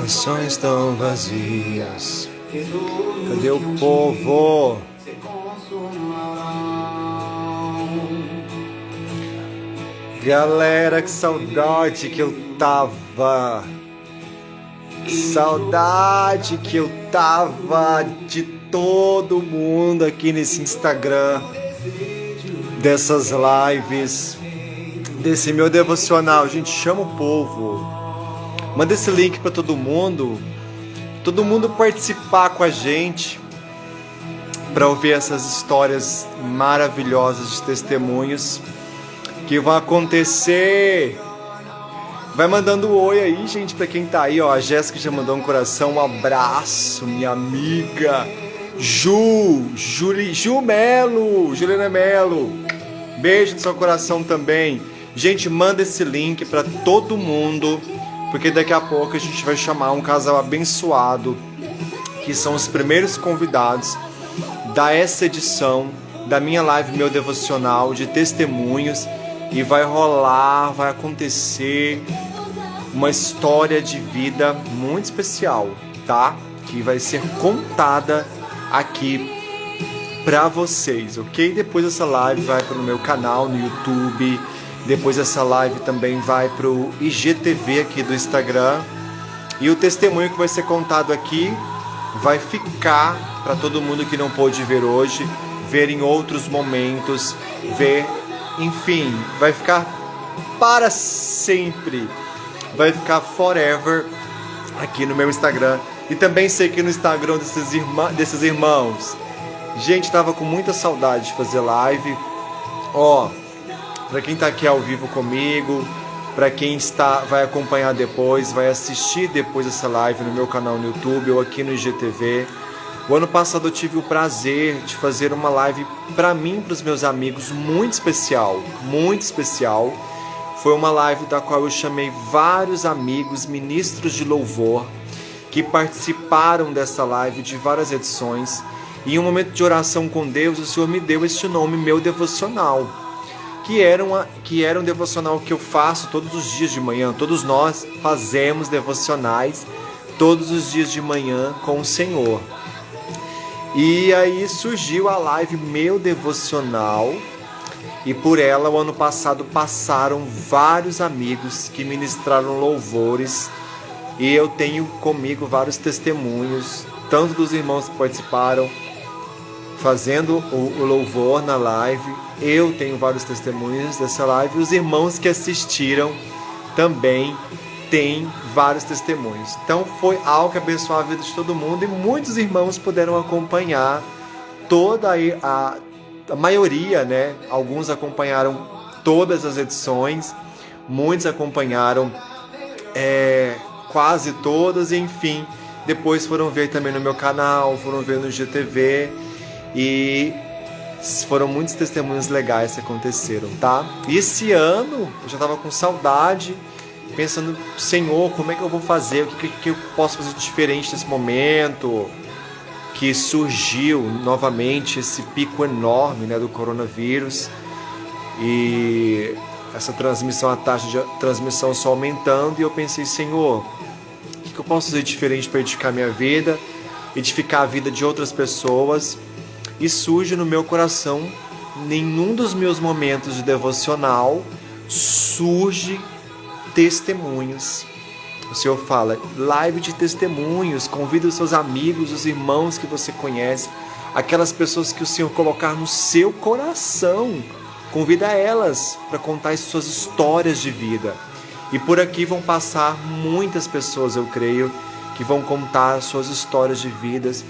corações tão vazios. Cadê o povo? Galera, que saudade que eu tava. Saudade que eu tava de todo mundo aqui nesse Instagram, dessas lives, desse meu devocional. Gente, chama o povo. Manda esse link pra todo mundo participar com a gente, para ouvir essas histórias maravilhosas de testemunhos que vão acontecer. Vai mandando oi aí, gente, pra quem tá aí, ó. A Jéssica já mandou um coração, um abraço, minha amiga Juliana Melo. Beijo no seu coração também. Gente, manda esse link pra todo mundo, porque daqui a pouco a gente vai chamar um casal abençoado, que são os primeiros convidados dessa edição da minha live, meu devocional de testemunhos. E vai rolar, vai acontecer uma história de vida muito especial, tá? Que vai ser contada aqui pra vocês, ok? Depois essa live vai pro meu canal no YouTube. Depois essa live também vai pro IGTV aqui do Instagram. E o testemunho que vai ser contado aqui vai ficar para todo mundo que não pôde ver hoje, ver em outros momentos, ver... Enfim, vai ficar para sempre, vai ficar forever aqui no meu Instagram. E também sei que no Instagram desses irmãos. Gente, tava com muita saudade de fazer live. Ó, para quem tá aqui ao vivo comigo, para quem vai acompanhar depois, vai assistir depois essa live no meu canal no YouTube ou aqui no IGTV. O ano passado eu tive o prazer de fazer uma live para mim e para os meus amigos muito especial, muito especial. Foi uma live da qual eu chamei vários amigos, ministros de louvor, que participaram dessa live de várias edições. E em um momento de oração com Deus, o Senhor me deu este nome, meu devocional, que era um devocional que eu faço todos os dias de manhã. Todos nós fazemos devocionais todos os dias de manhã com o Senhor. E aí surgiu a live Meu Devocional, e por ela o ano passado passaram vários amigos que ministraram louvores, e eu tenho comigo vários testemunhos, tanto dos irmãos que participaram fazendo o louvor na live. Eu tenho vários testemunhos dessa live, e os irmãos que assistiram também tem vários testemunhos. Então foi algo que abençoou a vida de todo mundo, e muitos irmãos puderam acompanhar toda a maioria, né? Alguns acompanharam todas as edições, muitos acompanharam quase todas, e enfim, depois foram ver também no meu canal, foram ver no GTV, e foram muitos testemunhos legais que aconteceram, tá? E esse ano eu já estava com saudade, pensando, Senhor, como é que eu vou fazer? O que eu posso fazer de diferente nesse momento? Que surgiu novamente esse pico enorme, né, do coronavírus. E essa transmissão, a taxa de transmissão só aumentando. E eu pensei, Senhor, o que eu posso fazer de diferente para edificar minha vida? Edificar a vida de outras pessoas. E surge no meu coração, nenhum dos meus momentos de devocional, surge testemunhos. O Senhor fala, live de testemunhos, convida os seus amigos, os irmãos que você conhece, aquelas pessoas que o Senhor colocar no seu coração, convida elas para contar as suas histórias de vida. E por aqui vão passar muitas pessoas, eu creio, que vão contar as suas histórias de vidas,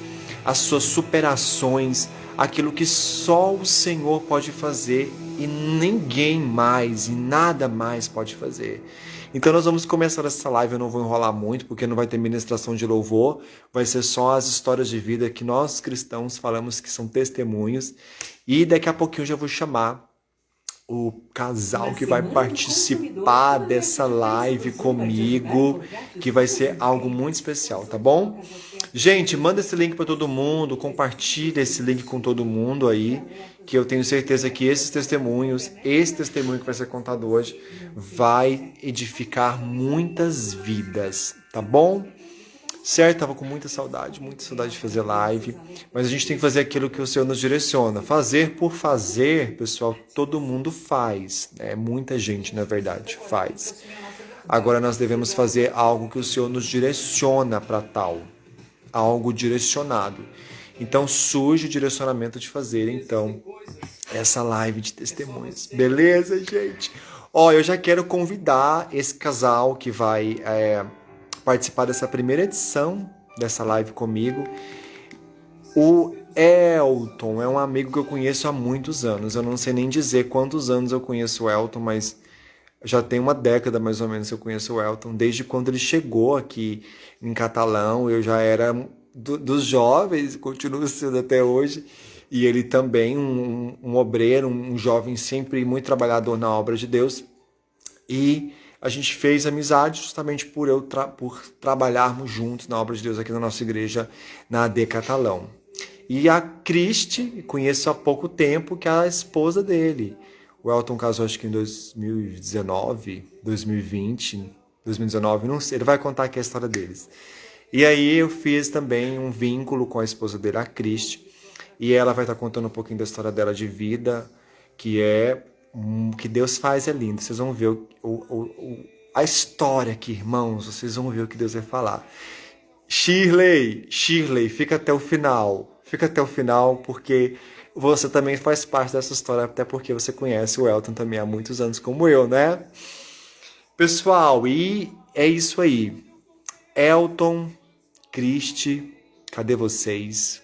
as suas superações, aquilo que só o Senhor pode fazer e ninguém mais e nada mais pode fazer. Então nós vamos começar essa live, eu não vou enrolar muito, porque não vai ter ministração de louvor, vai ser só as histórias de vida que nós cristãos falamos que são testemunhos, e daqui a pouquinho eu já vou chamar o casal que vai participar dessa live comigo, que vai ser algo muito especial, tá bom? Gente, manda esse link para todo mundo, compartilha esse link com todo mundo aí, que eu tenho certeza que esse testemunho que vai ser contado hoje, vai edificar muitas vidas, tá bom? certo? Tava com muita saudade de fazer live, mas a gente tem que fazer aquilo que o Senhor nos direciona. Fazer por fazer, pessoal, todo mundo faz, né? Muita gente, na verdade, faz. Agora nós devemos fazer algo que o Senhor nos direciona para tal, algo direcionado. Então surge o direcionamento de fazer, então, essa live de testemunhos. Beleza, gente? Ó, eu já quero convidar esse casal que vai participar dessa primeira edição dessa live comigo. O Elton é um amigo que eu conheço há muitos anos. Eu não sei nem dizer quantos anos eu conheço o Elton, mas já tem uma década mais ou menos que eu conheço o Elton. Desde quando ele chegou aqui em Catalão, eu já era dos jovens, continuo sendo até hoje. E ele também, um obreiro, um jovem sempre muito trabalhador na obra de Deus. E a gente fez amizade justamente por trabalharmos juntos na obra de Deus aqui na nossa igreja, na AD Catalão. E a Cristi, conheço há pouco tempo, que é a esposa dele. O Elton casou acho que em 2019, 2020, 2019, não sei, ele vai contar aqui a história deles. E aí eu fiz também um vínculo com a esposa dele, a Cristi, e ela vai estar contando um pouquinho da história dela de vida, que é que Deus faz é lindo. Vocês vão ver a história aqui, irmãos, vocês vão ver o que Deus vai falar. Shirley, fica até o final. Fica até o final, porque você também faz parte dessa história, até porque você conhece o Elton também há muitos anos, como eu, né? Pessoal, e é isso aí. Elton, Cristi, cadê vocês?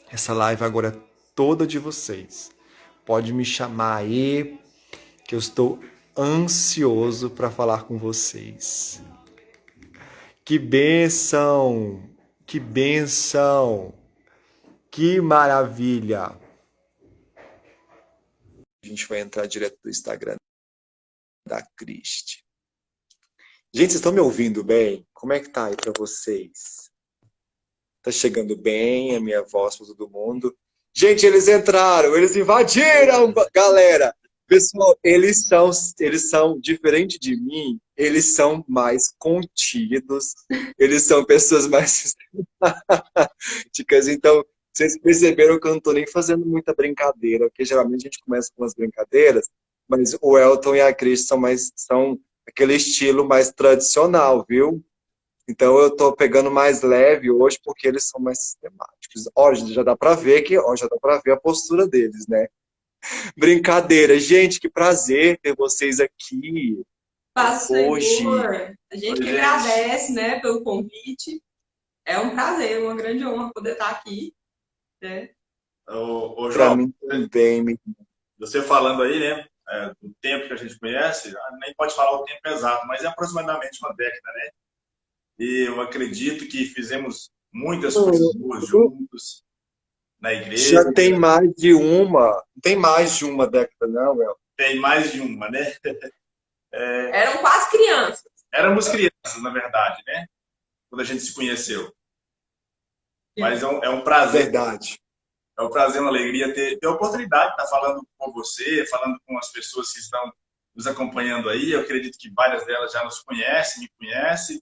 Essa live agora é toda de vocês. Pode me chamar aí, que eu estou ansioso para falar com vocês. Que bênção! Que bênção! Que maravilha! A gente vai entrar direto do Instagram da Cristi. Gente, vocês estão me ouvindo bem? Como é que tá aí para vocês? Tá chegando bem a minha voz para todo mundo? Gente, eles entraram, eles invadiram, galera! Pessoal, eles são, diferente de mim, eles são mais contidos, eles são pessoas mais sistemáticas. Então, vocês perceberam que eu não estou nem fazendo muita brincadeira, porque geralmente a gente começa com umas brincadeiras, mas o Elton e a Cris são aquele estilo mais tradicional, viu? Então eu tô pegando mais leve hoje porque eles são mais sistemáticos. Ó, já dá para ver já dá para ver a postura deles, né? Brincadeira, gente, que prazer ter vocês aqui Paz, hoje. Senhor. A gente que agradece, né, pelo convite. É um prazer, uma grande honra poder estar aqui, né? Ô, Para João, mim também. você falando aí, né, do tempo que a gente conhece, nem pode falar o tempo exato, mas é aproximadamente uma década, né? E eu acredito que fizemos muitas coisas boas juntos na igreja. Já tem mais de uma, não tem mais de uma década, não, El? Tem mais de uma, né? Eram quase crianças. Éramos crianças, na verdade, né? Quando a gente se conheceu. Mas é um prazer. Verdade. É um prazer, uma alegria ter a oportunidade de estar falando com você, falando com as pessoas que estão nos acompanhando aí. Eu acredito que várias delas já nos conhecem, me conhecem.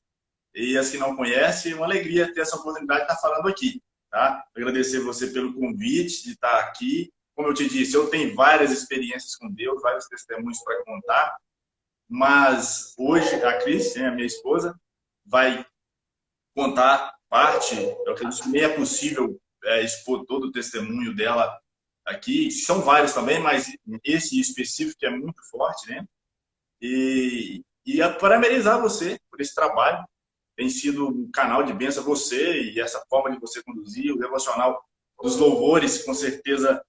E as que não conhecem, é uma alegria ter essa oportunidade de estar falando aqui. Tá? Agradecer você pelo convite de estar aqui. Como eu te disse, eu tenho várias experiências com Deus, vários testemunhos para contar. Mas hoje a Cris, a minha esposa, vai contar parte. Eu acredito que nem é possível expor todo o testemunho dela aqui. São vários também, mas esse específico é muito forte, né? E parabenizar você por esse trabalho. Tem sido um canal de bênção a você e essa forma de você conduzir, o devocional dos louvores, com certeza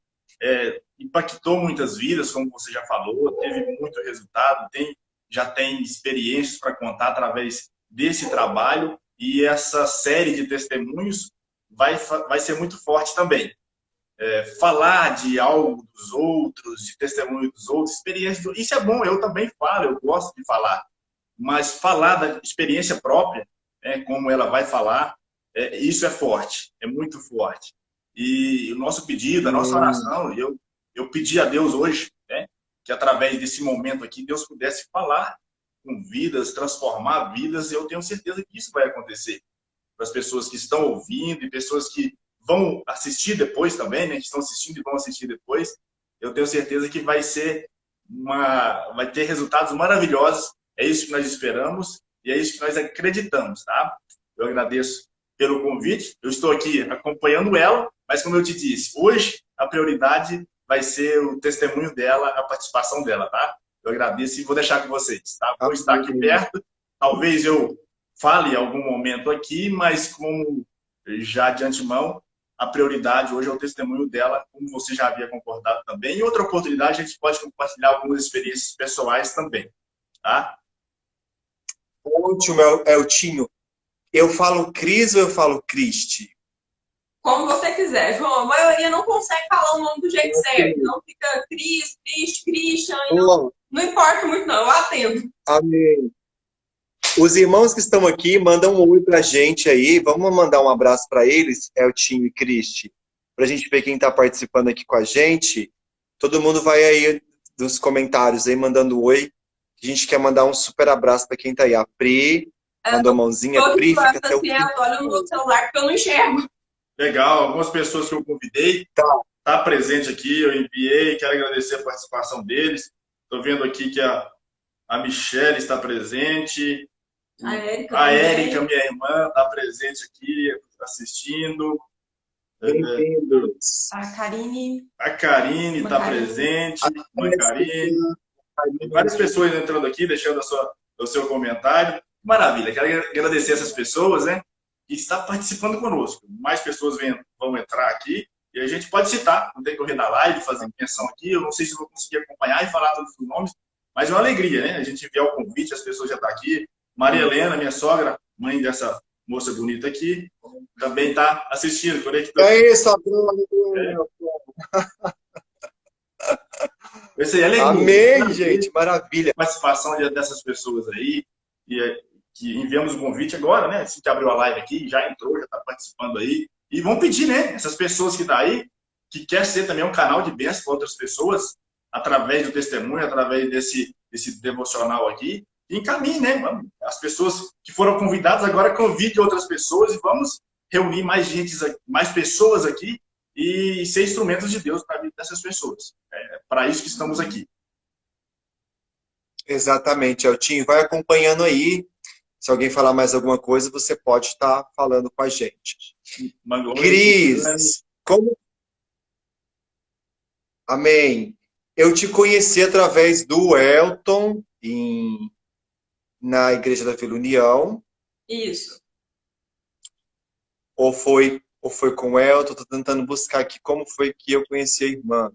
impactou muitas vidas, como você já falou, teve muito resultado, já tem experiências para contar através desse trabalho e essa série de testemunhos vai ser muito forte também. Falar de algo dos outros, de testemunho dos outros, experiência, isso é bom, eu também falo, eu gosto de falar, mas falar da experiência própria, como ela vai falar, isso é forte, é muito forte. E o nosso pedido, a nossa oração, eu pedi a Deus hoje, né, que através desse momento aqui, Deus pudesse falar com vidas, transformar vidas, e eu tenho certeza que isso vai acontecer. para as pessoas que estão ouvindo e pessoas que vão assistir depois também, né? Que estão assistindo e vão assistir depois. Eu tenho certeza que vai ter resultados maravilhosos. É isso que nós esperamos e é isso que nós acreditamos, tá? Eu agradeço pelo convite. Eu estou aqui acompanhando ela, mas como eu te disse, hoje a prioridade vai ser o testemunho dela, a participação dela, tá? Eu agradeço e vou deixar com vocês, tá? Vou estar aqui perto. Talvez eu fale em algum momento aqui, mas como já de antemão, a prioridade hoje é o testemunho dela, como você já havia concordado também. Em outra oportunidade, a gente pode compartilhar algumas experiências pessoais também, tá? Ótimo, Eltinho. Eu falo Cris ou eu falo Cristi? Como você quiser, João. A maioria não consegue falar o nome do jeito certo. Não fica Cris, Cristi, Christian. Não importa muito, não. Eu atendo. Amém. Os irmãos que estão aqui, mandam um oi pra gente aí. Vamos mandar um abraço para eles, Eltinho e Cristi, pra gente ver quem tá participando aqui com a gente. Todo mundo vai aí dos comentários aí, mandando oi. A gente quer mandar um super abraço para quem tá aí. A Pri, mandou a mãozinha. A Pri fica até o fim. Olha no meu celular porque eu não enxergo. Legal, algumas pessoas que eu convidei tá presente aqui, eu enviei, quero agradecer a participação deles. Estou vendo aqui que a Michelle está presente, a Érica, minha irmã, está presente aqui, assistindo. A Karine está presente, mãe Karine. Tem várias pessoas entrando aqui, deixando o seu comentário. Maravilha, quero agradecer essas pessoas, né? Que está participando conosco. Mais pessoas vão entrar aqui e a gente pode citar, não tem que correr na live, fazer menção aqui. Eu não sei se vou conseguir acompanhar e falar todos os nomes, mas é uma alegria, né? A gente enviar o convite, as pessoas já estão aqui. Maria Helena, minha sogra, mãe dessa moça bonita aqui, também está assistindo. É isso, Bruno. Esse aí é legal. Amém, gente, maravilha. A participação dessas pessoas aí, que enviamos o convite agora, né? Assim que abriu a live aqui, já entrou, já está participando aí. E vão pedir, né? Essas pessoas que estão aí, que quer ser também um canal de bênção para outras pessoas, através do testemunho, através desse devocional aqui, e encaminhe, né? As pessoas que foram convidadas agora convide outras pessoas e vamos reunir mais pessoas aqui e ser instrumentos de Deus para a vida dessas pessoas. É para isso que estamos aqui. Exatamente, Eltinho. Vai acompanhando aí. Se alguém falar mais alguma coisa, você pode estar falando com a gente. Cris, como... Amém. Eu te conheci através do Elton na Igreja da Vila União. Isso. Ou foi com o Elton? Estou tentando buscar aqui como foi que eu conheci a irmã.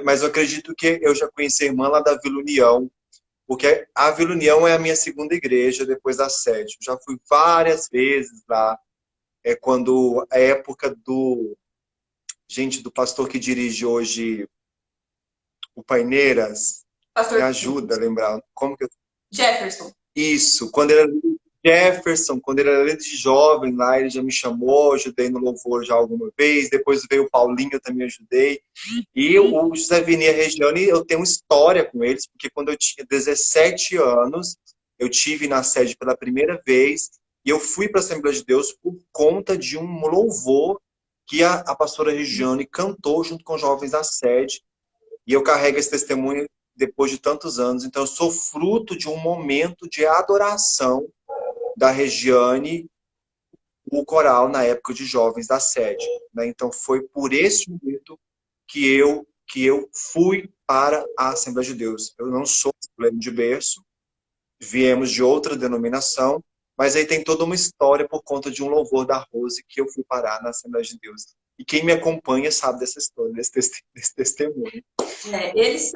Mas eu acredito que eu já conheci a irmã lá da Vila União, porque a Vila União é a minha segunda igreja depois da sede. Já fui várias vezes lá. Quando a época do pastor que dirige hoje o Paineiras, me ajuda a lembrar. Como que eu... Jefferson. Isso, quando ele era Jefferson, quando ele era de jovem lá, ele já me chamou, ajudei no louvor já alguma vez, depois veio o Paulinho, eu também ajudei. E o José Vini e a Regiane, eu tenho história com eles, porque quando eu tinha 17 anos, eu tive na sede pela primeira vez, e eu fui para a Assembleia de Deus por conta de um louvor que a pastora Regiane cantou junto com os jovens da sede, e eu carrego esse testemunho depois de tantos anos. Então, eu sou fruto de um momento de adoração da Regiane, o coral na época de jovens da sede. Né? Então, foi por esse momento que eu fui para a Assembleia de Deus. Eu não sou assembleano de berço, viemos de outra denominação, mas aí tem toda uma história por conta de um louvor da Rose que eu fui parar na Assembleia de Deus. E quem me acompanha sabe dessa história, desse testemunho. Eles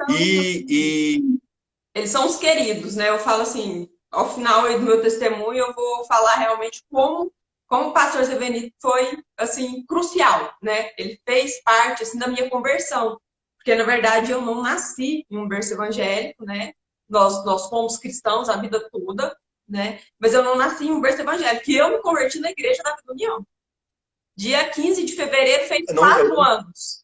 são os queridos, né? Eu falo assim, ao final do meu testemunho, eu vou falar realmente como o pastor Zé Benito foi, assim, crucial, né? Ele fez parte, assim, da minha conversão. Porque, na verdade, eu não nasci em um berço evangélico, né? Nós fomos cristãos a vida toda, né? Mas eu não nasci em um berço evangélico. E eu me converti na Igreja da Vida União. Dia 15 de fevereiro fez 4 anos.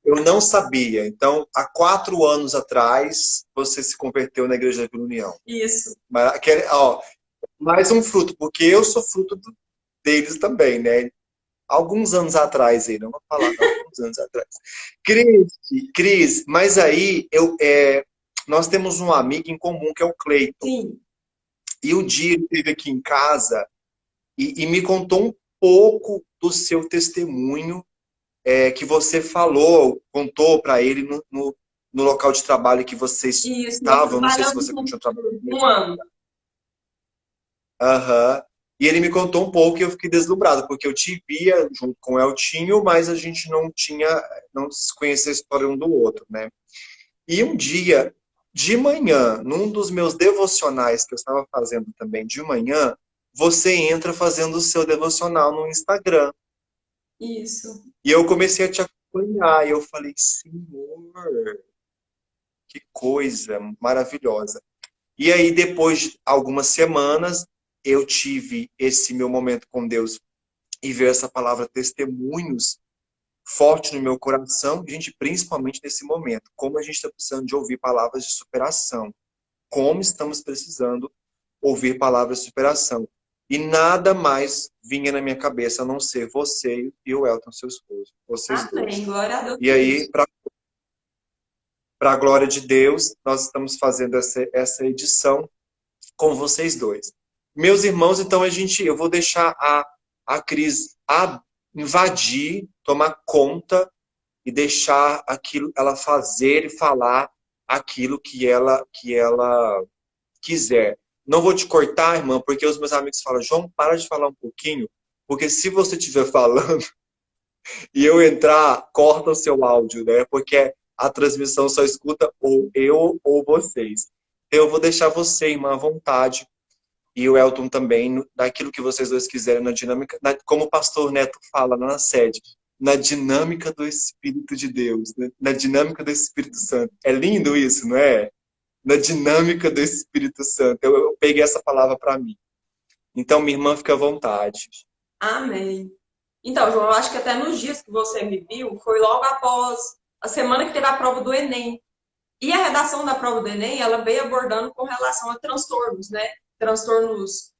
Eu não sabia. Então, há 4 anos atrás, você se converteu na Igreja da Vila União. Isso. Mas, mais um fruto, porque eu sou fruto deles também, né? Alguns anos atrás, aí, não vou falar, não, alguns anos atrás. Cris, mas aí nós temos um amigo em comum que é o Cleiton. Sim, E o dia ele esteve aqui em casa e me contou um pouco do seu testemunho que você falou, contou para ele no local de trabalho que vocês isso, nós estavam. Não sei se trabalhamos você juntos continua trabalhando por um mesmo. ano. Aham. E ele me contou um pouco e eu fiquei deslumbrado, porque eu te via junto com o Eltinho, mas a gente não se conhecia a história um do outro, né? E um dia, de manhã, num dos meus devocionais que eu estava fazendo também de manhã, você entra fazendo o seu devocional no Instagram. Isso. E eu comecei a te acompanhar, e eu falei, Senhor, que coisa maravilhosa. E aí, depois de algumas semanas, eu tive esse meu momento com Deus e veio essa palavra testemunhos forte no meu coração, gente, principalmente nesse momento. Como a gente está precisando de ouvir palavras de superação. Como estamos precisando ouvir palavras de superação. E nada mais vinha na minha cabeça a não ser você e o Elton, seu esposo. Vocês dois. Amém. Glória a Deus E por aí, isso. para a glória de Deus, nós estamos fazendo essa edição com vocês dois. Meus irmãos, então eu vou deixar a Cris invadir, tomar conta e deixar aquilo, ela fazer e falar aquilo que ela quiser. Não vou te cortar, irmã, porque os meus amigos falam, João, para de falar um pouquinho, porque se você estiver falando e eu entrar, corta o seu áudio, né? Porque a transmissão só escuta ou eu ou vocês. Eu vou deixar você, irmã, à vontade, e o Elton também, daquilo que vocês dois quiserem, na dinâmica, como o pastor Neto fala lá na sede, na dinâmica do Espírito de Deus, né? Na dinâmica do Espírito Santo. É lindo isso, não é? Na dinâmica do Espírito Santo. Eu peguei essa palavra para mim. Então, minha irmã, fica à vontade. Amém. Então, João, eu acho que até nos dias que você me viu, foi logo após a semana que teve a prova do Enem. E a redação da prova do Enem, ela veio abordando com relação a transtornos, né? Transtornos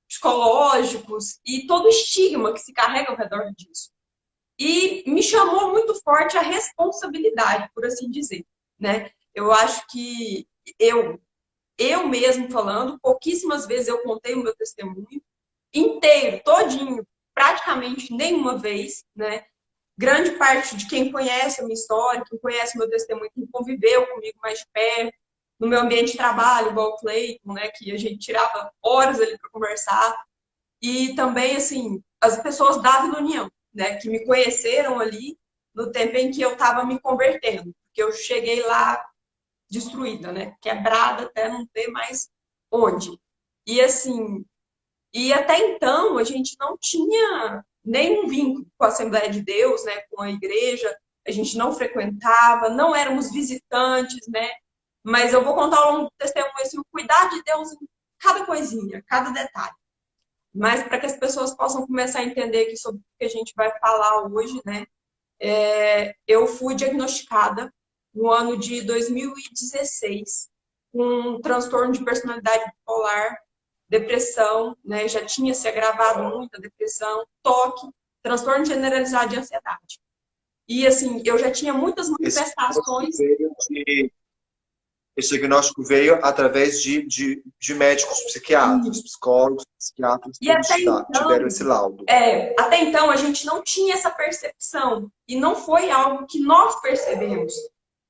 psicológicos e todo o estigma que se carrega ao redor disso. E me chamou muito forte a responsabilidade, por assim dizer, né? Eu acho que eu mesmo falando, pouquíssimas vezes eu contei o meu testemunho inteiro, todinho, praticamente nenhuma vez, né? Grande parte de quem conhece a minha história, quem conhece o meu testemunho, quem conviveu comigo mais de perto, no meu ambiente de trabalho, igual o Cleiton, né? Que a gente tirava horas ali para conversar. E também, assim, as pessoas da Vila União, né? Que me conheceram ali no tempo em que eu estava me convertendo. Porque eu cheguei lá destruída, né? Quebrada até não ter mais onde. E assim, e até então a gente não tinha nenhum vínculo com a Assembleia de Deus, né? Com a igreja, a gente não frequentava, não éramos visitantes, né? Mas eu vou contar ao longo do testemunho assim, o cuidar de Deus em cada coisinha, cada detalhe. Mas para que as pessoas possam começar a entender aqui sobre o que a gente vai falar hoje, né? Eu fui diagnosticada no ano de 2016 com um transtorno de personalidade bipolar, depressão, né? Já tinha se agravado muito a depressão, toque, transtorno generalizado de ansiedade. E assim, eu já tinha muitas manifestações. Esse diagnóstico veio através de médicos psiquiatras, psicólogos, psiquiatras, E até tiveram esse laudo. até então a gente não tinha essa percepção e não foi algo que nós percebemos.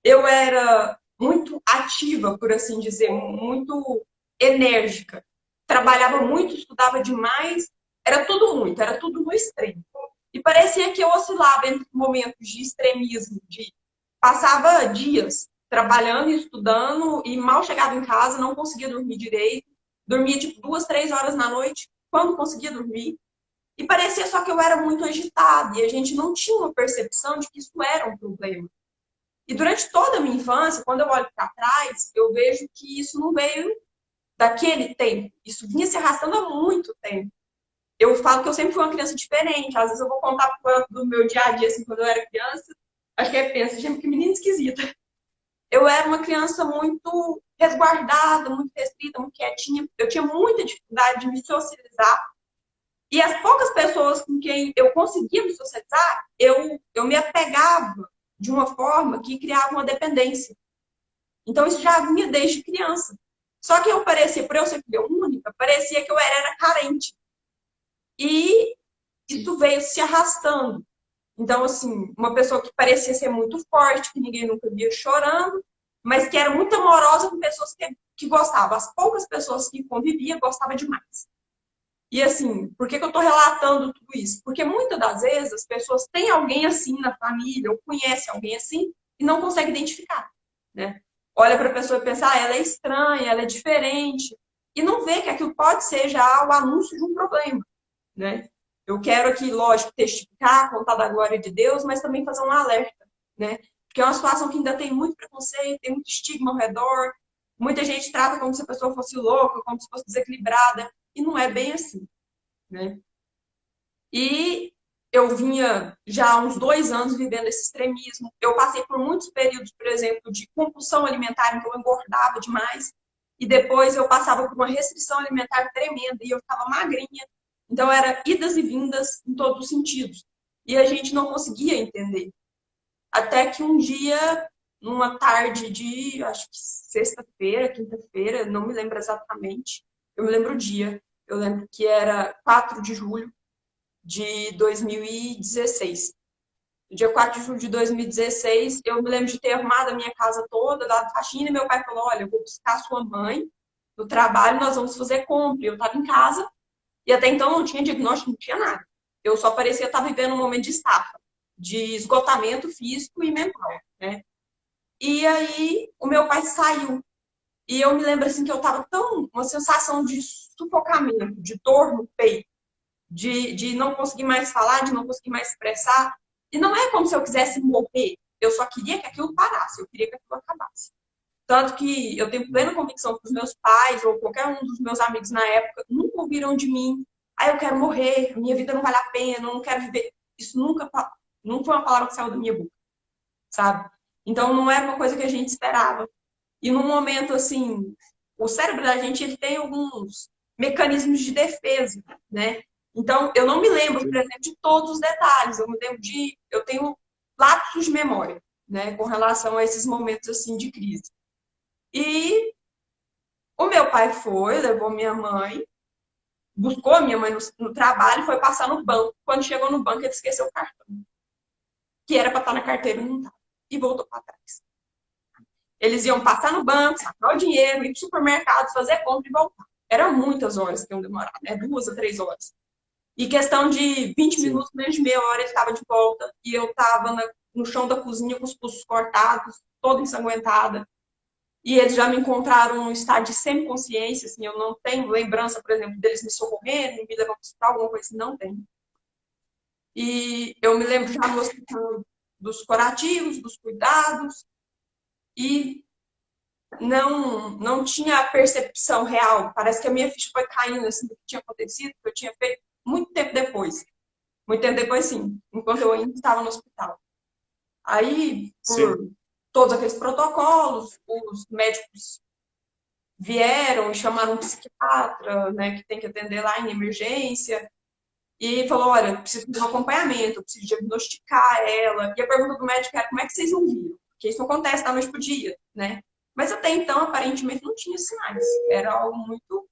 Eu era muito ativa, por assim dizer, muito enérgica. Trabalhava muito, estudava demais, era tudo no extremo. E parecia que eu oscilava entre momentos de extremismo, de passava dias trabalhando e estudando e mal chegava em casa, não conseguia dormir direito, dormia tipo 2, 3 horas na noite, quando conseguia dormir. E parecia só que eu era muito agitada e a gente não tinha uma percepção de que isso era um problema. E durante toda a minha infância, quando eu olho para trás, eu vejo que isso não veio daquele tempo. Isso vinha se arrastando há muito tempo. Eu falo que eu sempre fui uma criança diferente. Às vezes eu vou contar do meu dia a dia, assim, quando eu era criança. Acho que pensa, gente, que menina esquisita. Eu era uma criança muito resguardada, muito restrita, muito quietinha. Eu tinha muita dificuldade de me socializar. E as poucas pessoas com quem eu conseguia me socializar, eu me apegava de uma forma que criava uma dependência. Então, isso já vinha desde criança. Só que eu parecia, por eu ser filha única, parecia que eu era carente. E isso veio se arrastando. Então, assim, uma pessoa que parecia ser muito forte, que ninguém nunca via chorando, mas que era muito amorosa com pessoas que gostavam. As poucas pessoas que convivia gostavam demais. E assim, por que eu estou relatando tudo isso? Porque muitas das vezes as pessoas têm alguém assim na família, ou conhecem alguém assim, e não conseguem identificar, né? Olha para a pessoa e pensa, ela é estranha, ela é diferente, e não vê que aquilo pode ser já o anúncio de um problema, né? Eu quero aqui, lógico, testificar, contar da glória de Deus, mas também fazer um alerta, né? Porque é uma situação que ainda tem muito preconceito, tem muito estigma ao redor, muita gente trata como se a pessoa fosse louca, como se fosse desequilibrada, e não é bem assim, né? E eu vinha já há uns 2 anos vivendo esse extremismo. Eu passei por muitos períodos, por exemplo, de compulsão alimentar, então eu engordava demais. E depois eu passava por uma restrição alimentar tremenda e eu ficava magrinha. Então era idas e vindas em todos os sentidos. E a gente não conseguia entender. Até que um dia, numa tarde de, acho que sexta-feira, quinta-feira, não me lembro exatamente. Eu me lembro o dia. Eu lembro que era 4 de julho de 2016. No dia 4 de julho de 2016, eu me lembro de ter arrumado a minha casa toda, dado faxina, e meu pai falou, olha, eu vou buscar sua mãe no trabalho, nós vamos fazer compra. Eu estava em casa, e até então não tinha diagnóstico, não tinha nada. Eu só parecia estar vivendo um momento de estafa, de esgotamento físico e mental, né? E aí, o meu pai saiu. E eu me lembro, assim, que eu estava uma sensação de sufocamento, de dor no peito, de não conseguir mais falar, de não conseguir mais expressar. E não é como se eu quisesse morrer. Eu só queria que aquilo parasse, eu queria que aquilo acabasse. Tanto que eu tenho plena convicção que os meus pais ou qualquer um dos meus amigos na época nunca ouviram de mim. Eu quero morrer, minha vida não vale a pena, eu não quero viver. Isso nunca foi uma palavra que saiu da minha boca, sabe? Então não era uma coisa que a gente esperava. E num momento assim, o cérebro da gente ele tem alguns mecanismos de defesa, né? Então, eu não me lembro, por exemplo, de todos os detalhes. Eu me lembro eu tenho lapsos de memória, né, com relação a esses momentos assim de crise. E o meu pai levou minha mãe, buscou a minha mãe no trabalho e foi passar no banco. Quando chegou no banco, ele esqueceu o cartão, que era para estar na carteira e não estava. E voltou para trás. Eles iam passar no banco, sacar o dinheiro, ir para o supermercado, fazer compra e voltar. Eram muitas horas que iam demorar, né? 2 a 3 horas. E questão de 20 Sim. minutos, menos de meia hora, ele estava de volta. E eu estava no chão da cozinha com os pulsos cortados, toda ensanguentada. E eles já me encontraram num estado de semiconsciência, assim, eu não tenho lembrança, por exemplo, deles me socorrendo, me levando para o hospital, alguma coisa assim, não tenho. E eu me lembro já no hospital dos curativos, dos cuidados, e não tinha a percepção real. Parece que a minha ficha foi caindo, assim, do que tinha acontecido, que eu tinha feito muito tempo depois. Muito tempo depois, sim, enquanto eu ainda estava no hospital. Aí, por todos aqueles protocolos, os médicos vieram e chamaram um psiquiatra, né, que tem que atender lá em emergência, e falou, olha, eu preciso de um acompanhamento, eu preciso diagnosticar ela. E a pergunta do médico era, como é que vocês não viram? Porque isso acontece da noite pro dia, né? Mas até então, aparentemente, não tinha sinais. Era algo muito...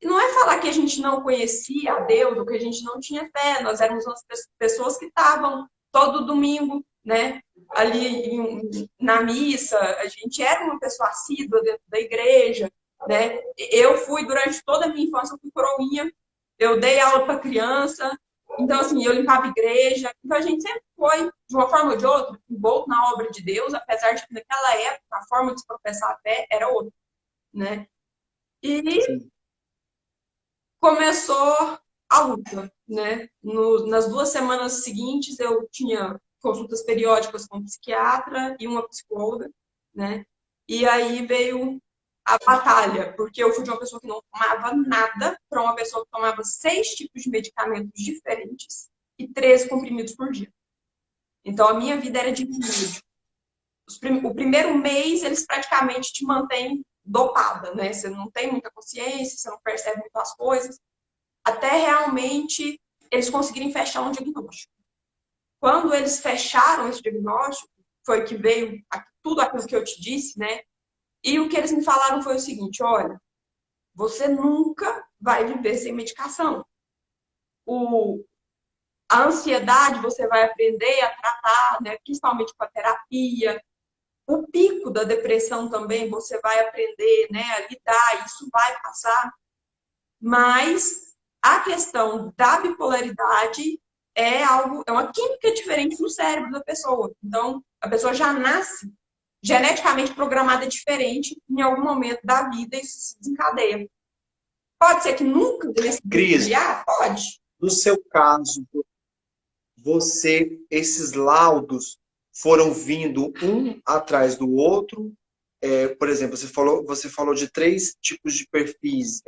E não é falar que a gente não conhecia a Deus ou que a gente não tinha fé. Nós éramos umas pessoas que estavam todo domingo, né, ali na missa. A gente era uma pessoa assídua dentro da igreja, né? Eu fui, durante toda a minha infância, eu fui coroinha. Eu dei aula para criança. Então, assim, eu limpava a igreja. Então, a gente sempre foi, de uma forma ou de outra, envolto na obra de Deus, apesar de que naquela época a forma de se professar a fé era outra, né? E Sim. começou a luta, né? Nas 2 semanas seguintes, eu tinha consultas periódicas com um psiquiatra e uma psicóloga, né? E aí veio a batalha, porque eu fui de uma pessoa que não tomava nada para uma pessoa que tomava 6 tipos de medicamentos diferentes e 13 comprimidos por dia. Então, a minha vida era de remédio. O primeiro mês, eles praticamente te mantêm dopada, né? Você não tem muita consciência, você não percebe muito as coisas, até realmente eles conseguirem fechar um diagnóstico. Quando eles fecharam esse diagnóstico, foi que veio tudo aquilo que eu te disse, né? E o que eles me falaram foi o seguinte: olha, você nunca vai viver sem medicação. A ansiedade você vai aprender a tratar, né? Principalmente com a terapia. O pico da depressão também você vai aprender, né, a lidar, isso vai passar. Mas a questão da bipolaridade é uma química diferente no cérebro da pessoa. Então, a pessoa já nasce geneticamente programada diferente, em algum momento da vida isso se desencadeia. Pode ser que nunca venha se Cris, desencadear? Pode. no seu caso, esses laudos foram vindo um atrás do outro? Por exemplo, você falou de 3 tipos de perfis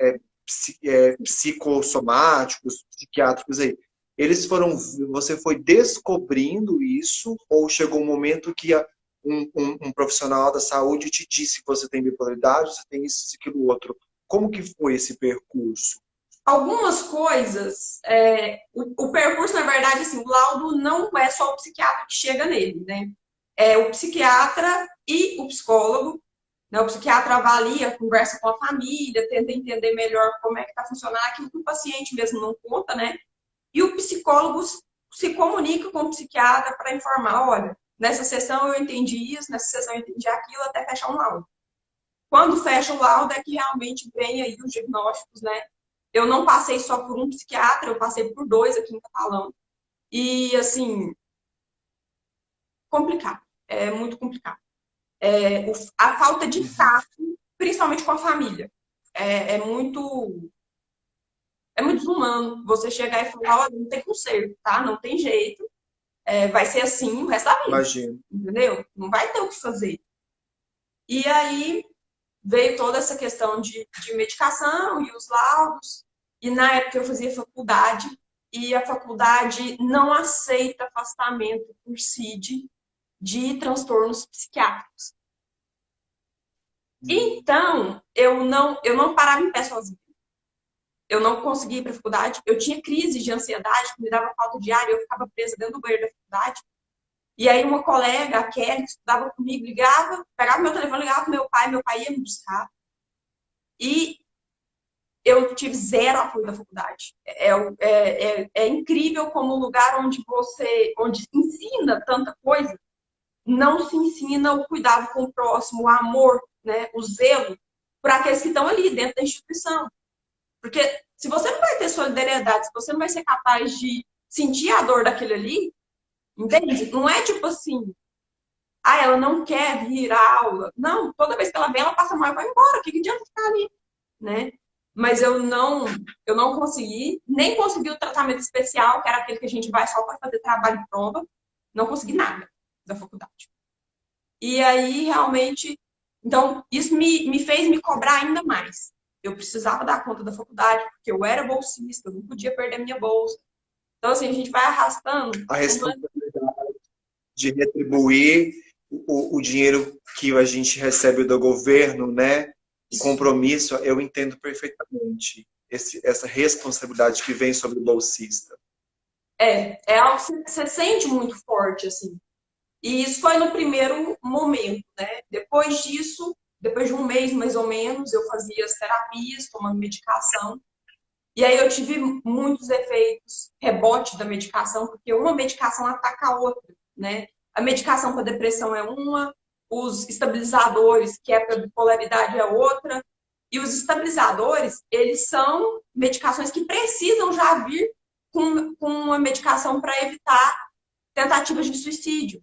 psicossomáticos, psiquiátricos aí. Você foi descobrindo isso ou chegou um momento que um profissional da saúde te disse que você tem bipolaridade, você tem isso, aquilo, outro? Como que foi esse percurso? Algumas coisas, o percurso, na verdade, assim, o laudo não é só o psiquiatra que chega nele, né? É o psiquiatra e o psicólogo, né? O psiquiatra avalia, conversa com a família, tenta entender melhor como é que está funcionando aquilo que o paciente mesmo não conta, né? E o psicólogo se comunica com o psiquiatra para informar, olha, nessa sessão eu entendi isso, nessa sessão eu entendi aquilo, até fechar um laudo. Quando fecha o laudo é que realmente vem aí os diagnósticos, né? Eu não passei só por um psiquiatra, eu passei por 2 aqui em Catalão. E, assim, complicado. É muito complicado. A falta de tato, principalmente com a família. É muito desumano você chegar e falar, olha, não tem conserto, tá? Não tem jeito. Vai ser assim o resto da vida. Imagino. Entendeu? Não vai ter o que fazer. E aí veio toda essa questão de medicação e os laudos. E na época eu fazia faculdade e a faculdade não aceita afastamento por CID de transtornos psiquiátricos. Então, eu não parava em pé sozinha. Eu não conseguia ir para a faculdade. Eu tinha crise de ansiedade, que me dava falta de ar, e eu ficava presa dentro do banheiro da faculdade. E aí uma colega, a Kelly, que estudava comigo, ligava, pegava meu telefone, ligava para meu pai ia me buscar. E eu tive 0 apoio da faculdade. É incrível como um lugar onde se ensina tanta coisa, não se ensina o cuidado com o próximo, o amor, né, o zelo por aqueles que estão ali dentro da instituição. Porque se você não vai ter solidariedade, se você não vai ser capaz de sentir a dor daquele ali, entende? Não é tipo assim, ela não quer vir à aula. Não, toda vez que ela vem, ela passa mal e vai embora. O que adianta ficar ali, né? Mas eu não consegui, nem consegui o tratamento especial, que era aquele que a gente vai só para fazer trabalho e prova. Não consegui nada da faculdade. E aí, realmente, então, isso me fez me cobrar ainda mais. Eu precisava dar conta da faculdade, porque eu era bolsista, eu não podia perder minha bolsa. Então, assim, a gente vai arrastando. A responsabilidade de retribuir o dinheiro que a gente recebe do governo, né? O compromisso, eu entendo perfeitamente essa responsabilidade que vem sobre o bolsista. É algo que você sente muito forte, assim. E isso foi no primeiro momento, né? Depois disso, depois de um mês mais ou menos, eu fazia as terapias, tomando medicação. E aí eu tive muitos efeitos rebote da medicação, porque uma medicação ataca a outra, né? A medicação para depressão é uma, os estabilizadores, que é para bipolaridade, é outra. E os estabilizadores, eles são medicações que precisam já vir com uma medicação para evitar tentativas de suicídio.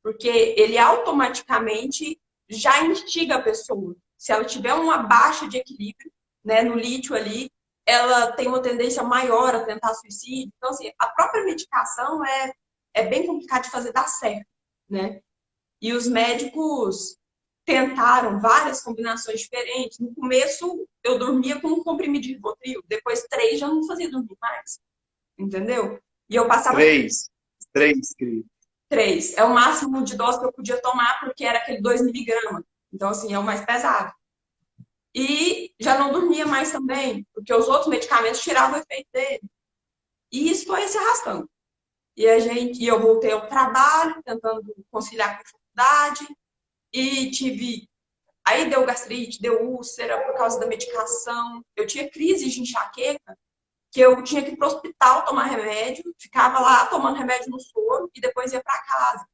Porque ele automaticamente já instiga a pessoa. Se ela tiver uma baixa de equilíbrio, né, no lítio ali, ela tem uma tendência maior a tentar suicídio. Então, assim, a própria medicação é bem complicado de fazer dar certo, né? E os médicos tentaram várias combinações diferentes. No começo, eu dormia com um comprimido de Rivotril. Depois, 3 já não fazia dormir mais. Entendeu? E eu passava... 3, Cris. 3. É o máximo de dose que eu podia tomar, porque era aquele 2 miligramas. Então, assim, é o mais pesado. E já não dormia mais também, porque os outros medicamentos tiravam o efeito dele. E isso foi se arrastando. E eu voltei ao trabalho, tentando conciliar com a faculdade, e tive. Aí deu gastrite, deu úlcera por causa da medicação. Eu tinha crise de enxaqueca, que eu tinha que ir para o hospital tomar remédio, ficava lá tomando remédio no soro e depois ia para casa.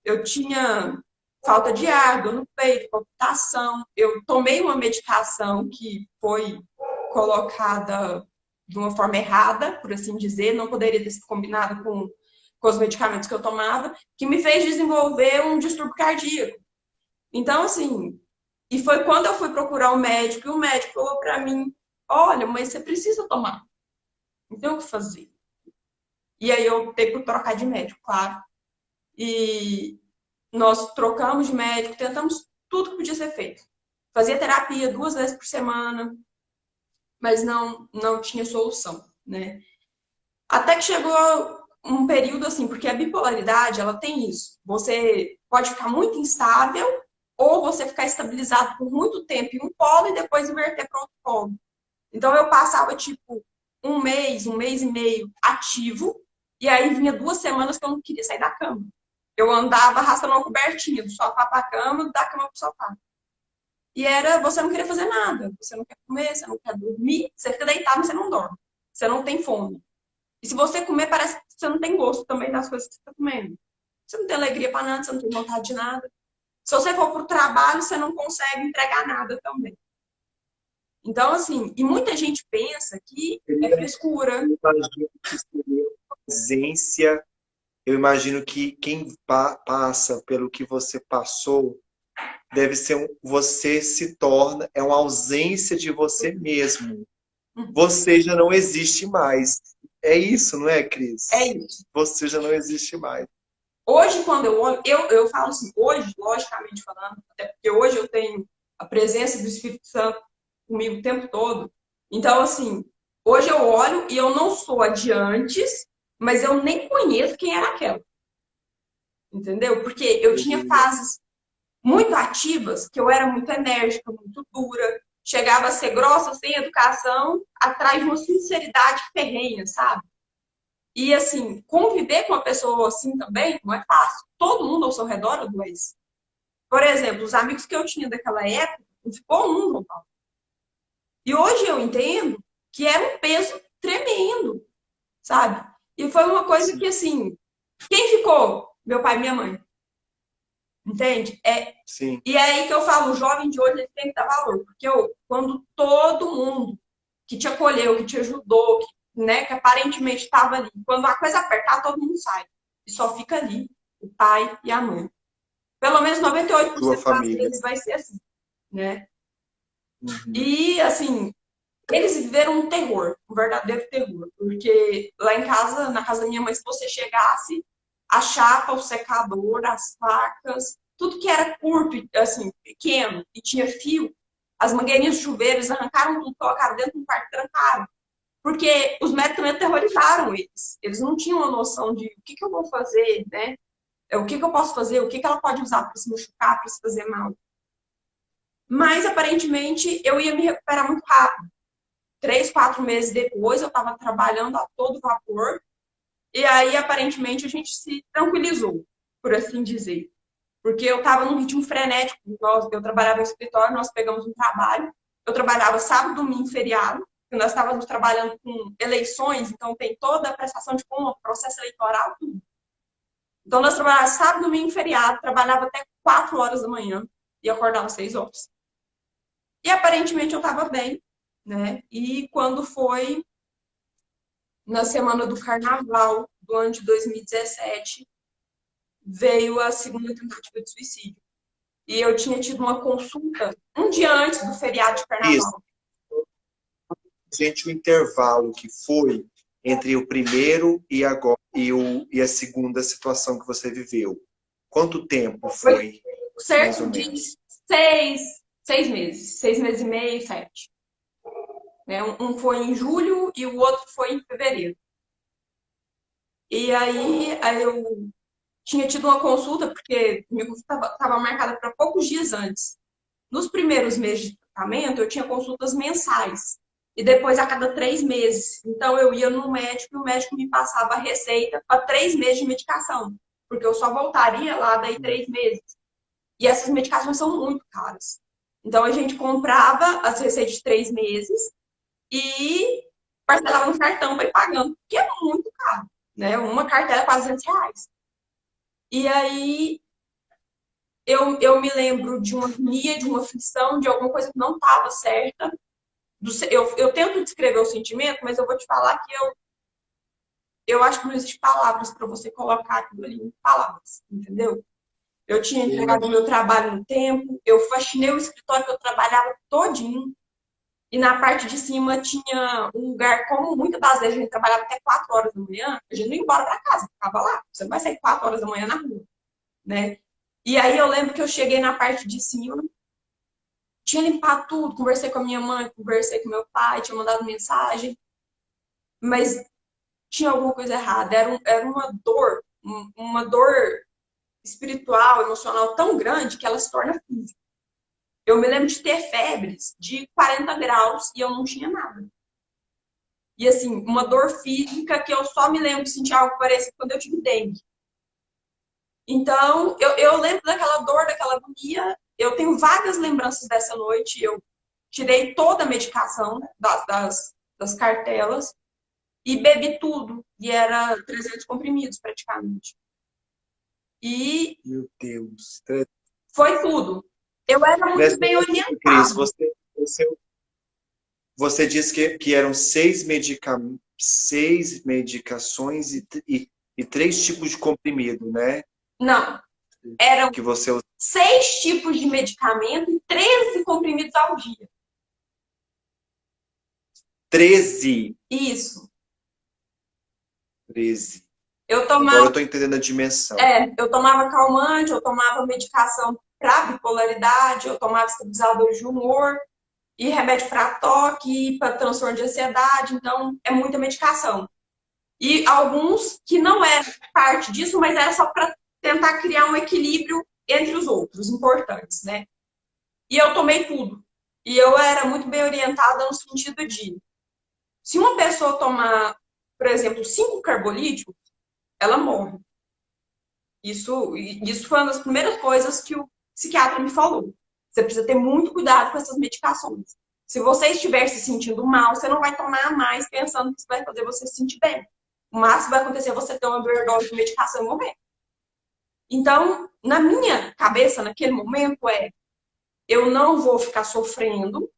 Eu tinha falta de ar, dor no peito, palpitação. Eu tomei uma medicação que foi colocada de uma forma errada, por assim dizer, não poderia ter sido combinada com os medicamentos que eu tomava, que me fez desenvolver um distúrbio cardíaco. Então, assim, e foi quando eu fui procurar o médico, e o médico falou para mim: olha, mas você precisa tomar, não tem o que fazer. E aí eu optei por trocar de médico, claro. E nós trocamos de médico, tentamos tudo que podia ser feito. Fazia terapia 2 vezes por semana, mas não tinha solução, né? Até que chegou um período assim, porque a bipolaridade, ela tem isso. Você pode ficar muito instável ou você ficar estabilizado por muito tempo em um polo e depois inverter para outro polo. Então eu passava tipo um mês e meio ativo, e aí vinha 2 semanas que eu não queria sair da cama. Eu andava arrastando uma cobertinha do sofá para a cama, da cama para o sofá. E era, você não queria fazer nada. Você não quer comer, você não quer dormir, você fica deitado, mas você não dorme. Você não tem fome. E se você comer, parece que você não tem gosto também das coisas que você está comendo. Você não tem alegria para nada, você não tem vontade de nada. Se você for para o trabalho, você não consegue entregar nada também. Então, assim, e muita gente pensa que é frescura. Eu imagino que seria uma ausência. Eu imagino que quem passa pelo que você passou deve ser você se torna, é uma ausência de você mesmo. Você já não existe mais. É isso, não é, Cris? É isso. Você já não existe mais. Hoje, quando eu olho, eu falo assim, hoje, logicamente falando, até porque hoje eu tenho a presença do Espírito Santo comigo o tempo todo. Então, assim, hoje eu olho e eu não sou a de antes, mas eu nem conheço quem era aquela. Entendeu? Porque eu tinha fases muito ativas, que eu era muito enérgica, muito dura, chegava a ser grossa, sem educação, atrás de uma sinceridade ferrenha, sabe? E, assim, conviver com uma pessoa assim também não é fácil. Todo mundo ao seu redor adoece. Por exemplo, os amigos que eu tinha daquela época, não ficou um, João Paulo. E hoje eu entendo que era um peso tremendo, sabe? E foi uma coisa que, assim, quem ficou? Meu pai e minha mãe. Entende? Sim. E é aí que eu falo, o jovem de hoje ele tem que dar valor. Porque quando todo mundo que te acolheu, que te ajudou, que aparentemente estava ali, quando a coisa apertar, todo mundo sai. E só fica ali o pai e a mãe. Pelo menos 98% das vezes vai ser assim, né? Uhum. E, assim, eles viveram um terror, um verdadeiro terror. Porque lá em casa, na casa da minha mãe, se você chegasse, a chapa, o secador, as facas, tudo que era curto, assim, pequeno, e tinha fio, as mangueirinhas de chuveiro, eles arrancaram tudo, colocaram dentro do quarto e trancaram. Porque os médicos também aterrorizaram eles. Eles não tinham a noção de o que eu vou fazer, né? O que eu posso fazer, o que ela pode usar para se machucar, para se fazer mal. Mas, aparentemente, eu ia me recuperar muito rápido. 3, 4 meses depois, eu estava trabalhando a todo vapor. E aí, aparentemente, a gente se tranquilizou, por assim dizer. Porque eu estava num ritmo frenético. Eu trabalhava no escritório, nós pegamos um trabalho. Eu trabalhava sábado, domingo, feriado. Nós estávamos trabalhando com eleições, então tem toda a prestação de conta, processo eleitoral, tudo. Então, nós trabalhávamos sábado, domingo, feriado, trabalhava até 4 horas da manhã e acordava 6 horas. E aparentemente eu estava bem, né? E quando foi na semana do carnaval do ano de 2017, veio a segunda tentativa de suicídio. E eu tinha tido uma consulta um dia antes do feriado de carnaval. Isso. Gente, o intervalo que foi entre o primeiro e agora e a segunda situação que você viveu. Quanto tempo foi? Cerca de 6 meses. 6 meses e meio, 7. Um foi em julho e o outro foi em fevereiro. E aí eu tinha tido uma consulta, porque minha consulta estava marcada para poucos dias antes. Nos primeiros meses de medicamento, eu tinha consultas mensais. E depois a cada 3 meses. Então eu ia no médico e o médico me passava a receita para 3 meses de medicação. Porque eu só voltaria lá daí 3 meses. E essas medicações são muito caras. Então a gente comprava as receitas de 3 meses e parcelava no cartão para ir pagando, porque é muito caro, né? Uma cartela é quase R$ 200. E aí eu me lembro de uma agonia, de uma aflição, de alguma coisa que não estava certa. Eu tento descrever o sentimento, mas eu vou te falar que eu acho que não existe palavras para você colocar aquilo ali em palavras, entendeu? Eu tinha entregado o meu trabalho no tempo, eu faxinei o escritório que eu trabalhava todinho, e na parte de cima tinha um lugar, como muitas das vezes a gente trabalhava até 4 horas da manhã, a gente não ia embora para casa, ficava lá. Você não vai sair 4 horas da manhã na rua, né? E aí eu lembro que eu cheguei na parte de cima, tinha limpado tudo, conversei com a minha mãe, conversei com meu pai, tinha mandado mensagem, mas tinha alguma coisa errada. Era uma dor espiritual, emocional tão grande que ela se torna física. Eu me lembro de ter febres de 40 graus e eu não tinha nada. E assim, uma dor física que eu só me lembro de sentir algo parecido quando eu tive dengue. Então, eu lembro daquela dor, daquela agonia. Eu tenho vagas lembranças dessa noite. Eu tirei toda a medicação das cartelas e bebi tudo. E era 300 comprimidos, praticamente. E Meu Deus. foi tudo. Eu era muito bem Cris, orientada. você disse que eram 6 medicações e 3 tipos de comprimido, né? Não, eram Que você 6 tipos de medicamento e 13 comprimidos ao dia. 13. Isso. 13. Eu Agora tomava, eu tô entendendo a dimensão. eu tomava calmante, eu tomava medicação para bipolaridade, eu tomava estabilizador de humor e remédio para toque, para transtorno de ansiedade. Então, é muita medicação. E alguns que não eram parte disso, mas era só para tentar criar um equilíbrio entre os outros, importantes, né? E eu tomei tudo. E eu era muito bem orientada no sentido de, se uma pessoa tomar, por exemplo, 5 carbolíticos, ela morre. Isso foi uma das primeiras coisas que o psiquiatra me falou. Você precisa ter muito cuidado com essas medicações. Se você estiver se sentindo mal, você não vai tomar mais pensando que isso vai fazer você se sentir bem. O máximo que vai acontecer é você ter uma overdose de medicação e morrer. Então, na minha cabeça, naquele momento, eu não vou ficar sofrendo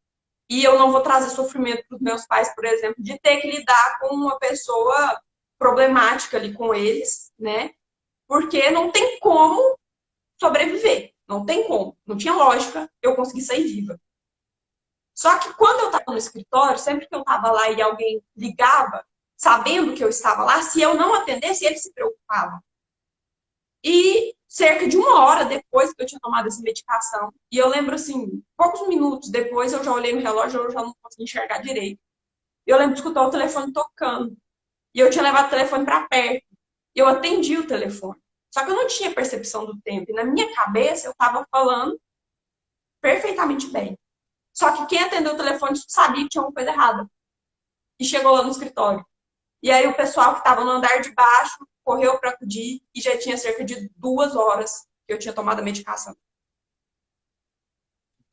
e eu não vou trazer sofrimento para os meus pais, por exemplo, de ter que lidar com uma pessoa problemática ali com eles, né? Porque não tem como sobreviver. Não tem como. Não tinha lógica eu conseguir sair viva. Só que quando eu estava no escritório, sempre que eu estava lá e alguém ligava, sabendo que eu estava lá, se eu não atendesse, ele se preocupava. E cerca de 1 hora depois que eu tinha tomado essa medicação, e eu lembro assim, poucos minutos depois eu já olhei no relógio e eu já não conseguia enxergar direito. Eu lembro de escutar o telefone tocando. E eu tinha levado o telefone para perto. Eu atendi o telefone. Só que eu não tinha percepção do tempo. E na minha cabeça eu estava falando perfeitamente bem. Só que quem atendeu o telefone sabia que tinha uma coisa errada. E chegou lá no escritório. E aí o pessoal que estava no andar de baixo correu para acudir e já tinha cerca de 2 horas que eu tinha tomado a medicação.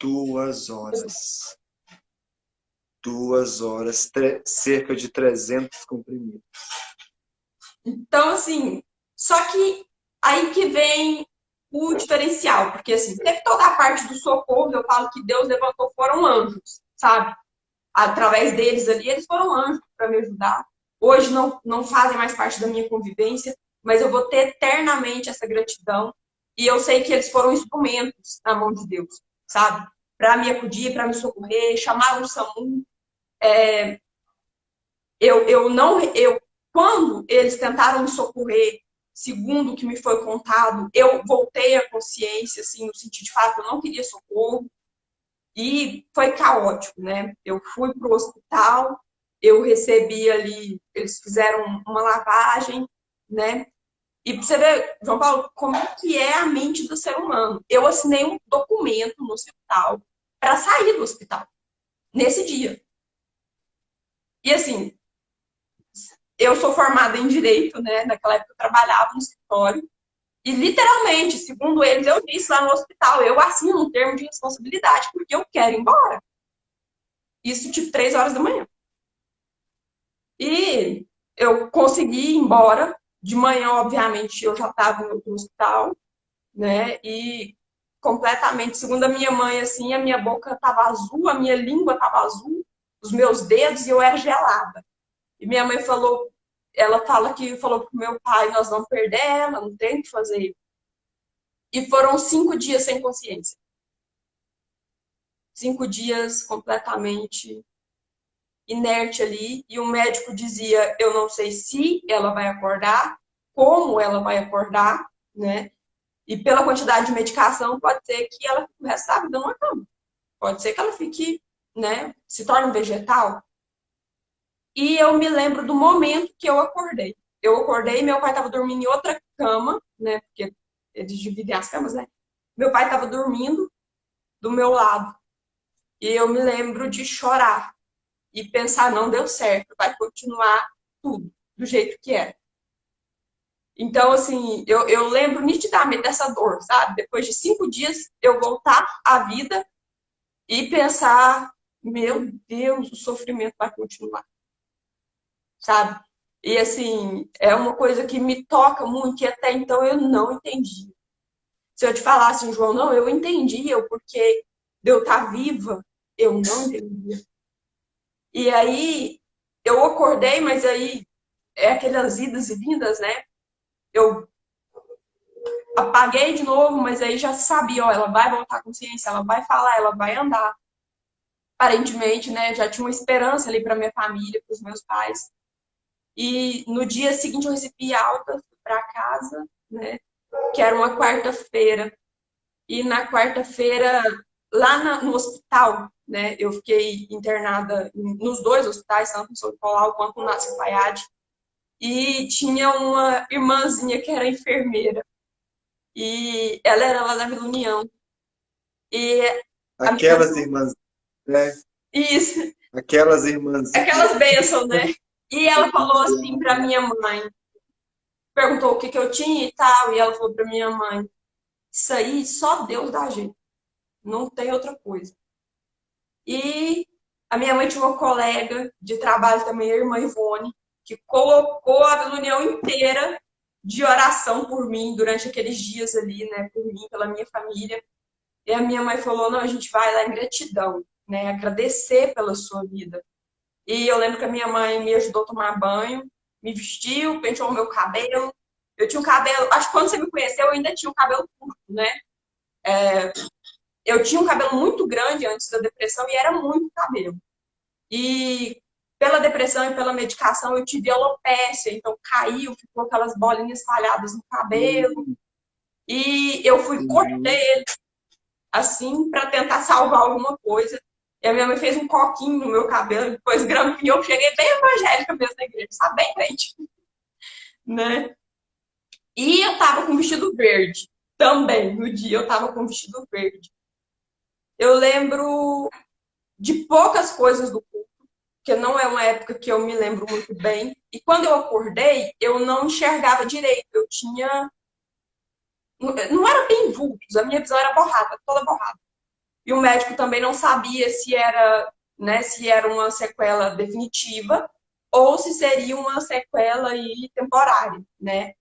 2 horas. 2 horas. Cerca de 300 comprimidos. Então, assim, só que aí que vem o diferencial, porque assim, teve toda a parte do socorro, eu falo que Deus levantou, foram anjos, sabe? Através deles ali, eles foram anjos para me ajudar. Hoje não fazem mais parte da minha convivência, mas eu vou ter eternamente essa gratidão. E eu sei que eles foram instrumentos na mão de Deus, sabe? Para me acudir, para me socorrer, chamaram o SAMU. Quando eles tentaram me socorrer, segundo o que me foi contado, eu voltei à consciência, assim, no sentido de fato, eu não queria socorro. E foi caótico, né? Eu fui para o hospital, eu recebi ali, eles fizeram uma lavagem, né? E pra você ver, João Paulo, como que é a mente do ser humano. Eu assinei um documento no hospital para sair do hospital nesse dia. E assim, eu sou formada em Direito, né? Naquela época eu trabalhava no escritório. E literalmente, segundo eles, eu disse lá no hospital, eu assino um termo de responsabilidade porque eu quero ir embora. Isso tipo 3 horas da manhã. E eu consegui ir embora. De manhã, obviamente, eu já estava no hospital, né? E completamente, segundo a minha mãe, assim, a minha boca estava azul, a minha língua estava azul, os meus dedos, e eu era gelada. E minha mãe falou, ela falou pro meu pai, nós vamos perder ela, não tem o que fazer. E foram 5 dias sem consciência. 5 dias completamente inerte ali. E o médico dizia, eu não sei se ela vai acordar, como ela vai acordar, né? E pela quantidade de medicação, pode ser que ela fique o resto da vida numa cama. Pode ser que ela fique, né? Se torne um vegetal. E eu me lembro do momento que eu acordei. Eu acordei, meu pai estava dormindo em outra cama, né? Porque eles dividem as camas, né? Meu pai estava dormindo do meu lado. E eu me lembro de chorar e pensar, não deu certo, vai continuar tudo do jeito que é. Então, assim, eu lembro nitidamente dessa dor, sabe? Depois de 5 dias, eu voltar à vida e pensar, meu Deus, o sofrimento vai continuar, sabe? E, assim, é uma coisa que me toca muito, que até então eu não entendi. Se eu te falasse, João, não, eu entendia o porquê de eu estar viva, eu não entendia. E aí, eu acordei, mas aí é aquelas idas e vindas, né? Eu apaguei de novo, mas aí já sabia, ó, ela vai voltar à consciência, ela vai falar, ela vai andar. Aparentemente, né? Já tinha uma esperança ali para minha família, para os meus pais. E no dia seguinte eu recebi alta para casa, né? Que era uma quarta-feira. E na quarta-feira, lá no hospital, né? Eu fiquei internada nos 2 hospitais, tanto no São Nicolau quanto no Nassim Fayad. E tinha uma irmãzinha que era enfermeira. E ela era lá da Vila União. E a minha... Aquelas irmãs, né? Isso, Aquelas irmãs. aquelas bênçãos, né? E ela falou assim pra minha mãe, perguntou o que que eu tinha e tal, e ela falou pra minha mãe, isso aí só Deus dá jeito, não tem outra coisa. E a minha mãe tinha uma colega de trabalho também, a irmã Ivone, que colocou a Vila União inteira de oração por mim durante aqueles dias ali, né? Por mim, pela minha família. E a minha mãe falou, não, a gente vai lá em gratidão, né? Agradecer pela sua vida. E eu lembro que a minha mãe me ajudou a tomar banho, me vestiu, penteou o meu cabelo. Eu tinha um cabelo, acho que quando você me conheceu, eu ainda tinha um cabelo curto, né? Eu tinha um cabelo muito grande antes da depressão e era muito cabelo. E pela depressão e pela medicação eu tive alopécia, então caiu, ficou aquelas bolinhas falhadas no cabelo. E eu fui, cortei ele assim para tentar salvar alguma coisa. E a minha mãe fez um coquinho no meu cabelo, depois grampeou, eu cheguei bem evangélica mesmo na igreja, sabe? Bem crente, né? E eu tava com vestido verde também, no dia eu tava com vestido verde. Eu lembro de poucas coisas do culto, porque não é uma época que eu me lembro muito bem. E quando eu acordei, eu não enxergava direito, eu tinha... Não era bem vultos, a minha visão era borrada, toda borrada. E o médico também não sabia se era, né, se era uma sequela definitiva ou se seria uma sequela aí temporária, né?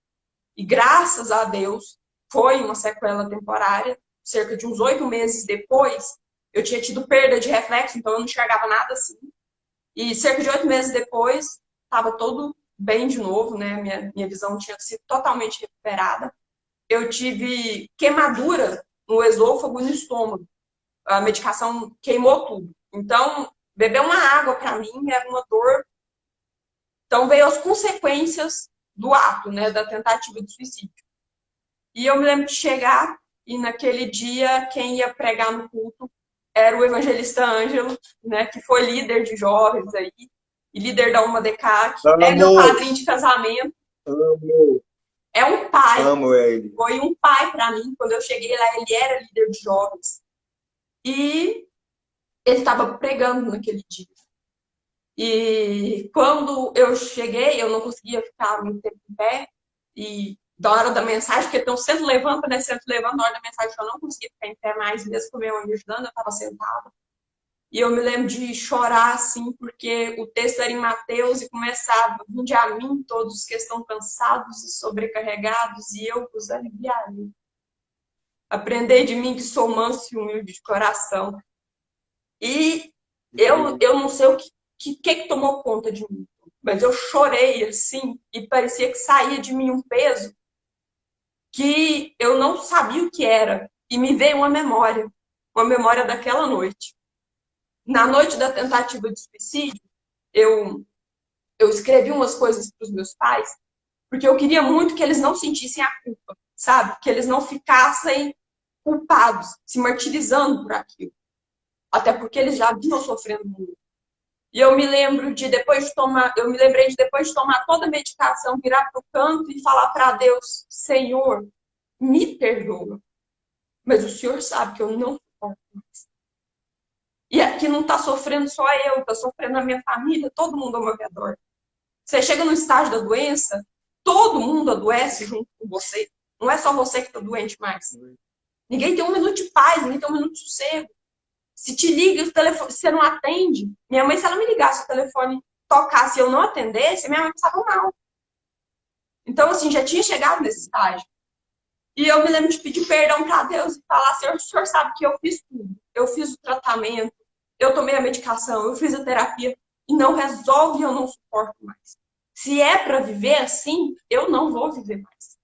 E graças a Deus foi uma sequela temporária. Cerca de uns 8 meses depois, eu tinha tido perda de reflexo, então eu não enxergava nada assim. E cerca de 8 meses depois, estava todo bem de novo, né? Minha visão tinha sido totalmente recuperada. Eu tive queimadura no esôfago e no estômago. A medicação queimou tudo. Então, beber uma água para mim era uma dor. Então, veio as consequências do ato, né, da tentativa de suicídio. E eu me lembro de chegar e naquele dia quem ia pregar no culto era o evangelista Ângelo, né, que foi líder de jovens aí, e líder da Uma Decac, é meu padrinho de casamento. Amo. É um pai. Amo ele. Foi um pai para mim. Quando eu cheguei lá, ele era líder de jovens. E ele estava pregando naquele dia. E quando eu cheguei, eu não conseguia ficar muito tempo em pé. E da hora da mensagem, porque então centro levanta, né? Centro levanta, na hora da mensagem eu não conseguia ficar em pé mais, mesmo com o meu anjo ajudando, eu estava sentada. E eu me lembro de chorar, assim, porque o texto era em Mateus e começava: vinde a mim todos os que estão cansados e sobrecarregados, e eu vos aliviarei. Aprendei de mim que sou manso e humilde de coração. E eu não sei o que tomou conta de mim, mas eu chorei, assim, e parecia que saía de mim um peso que eu não sabia o que era. E me veio uma memória daquela noite. Na noite da tentativa de suicídio, eu escrevi umas coisas para os meus pais, porque eu queria muito que eles não sentissem a culpa, sabe? Que eles não ficassem culpados, se martirizando por aquilo. Até porque eles já vinham sofrendo muito. E eu me lembro de depois de tomar, eu me lembrei de depois de tomar toda a medicação, virar para o canto e falar para Deus: Senhor, me perdoa, mas o Senhor sabe que eu não suporto mais. E aqui não está sofrendo só eu, está sofrendo a minha família, todo mundo ao meu redor. Você chega no estágio da doença, todo mundo adoece junto com você. Não é só você que está doente mais. Ninguém tem um minuto de paz, ninguém tem um minuto de sossego. Se te liga, o telefone, você não atende. Minha mãe, se ela me ligasse, o telefone tocasse e eu não atendesse, minha mãe passava mal. Então, assim, já tinha chegado nesse estágio. E eu me lembro de pedir perdão para Deus e falar: Senhor, o Senhor sabe que eu fiz tudo. Eu fiz o tratamento, eu tomei a medicação, eu fiz a terapia e não resolve, eu não suporto mais. Se é para viver assim, eu não vou viver mais.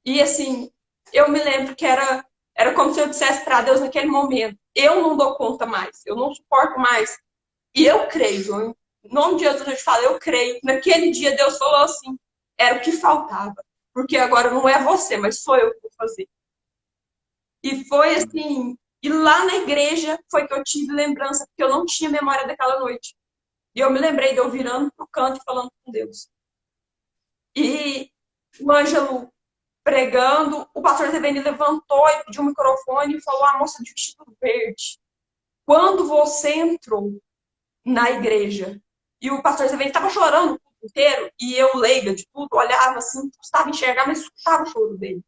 E assim, eu me lembro que era como se eu dissesse para Deus naquele momento: eu não dou conta mais, eu não suporto mais. E eu creio, João, em nome de Jesus eu te falo, eu creio. Naquele dia Deus falou assim: era o que faltava. Porque agora não é você, mas sou eu que vou fazer. E foi assim, e lá na igreja foi que eu tive lembrança, porque eu não tinha memória daquela noite. E eu me lembrei de eu virando pro canto e falando com Deus. E o Ângelo pregando, o pastor Zeveni levantou e pediu o microfone e falou: a moça de vestido verde, quando você entrou na igreja, e o pastor Zeveni estava chorando o tempo inteiro, e eu, leiga de tudo, olhava assim, custava enxergar, mas escutava o choro dele.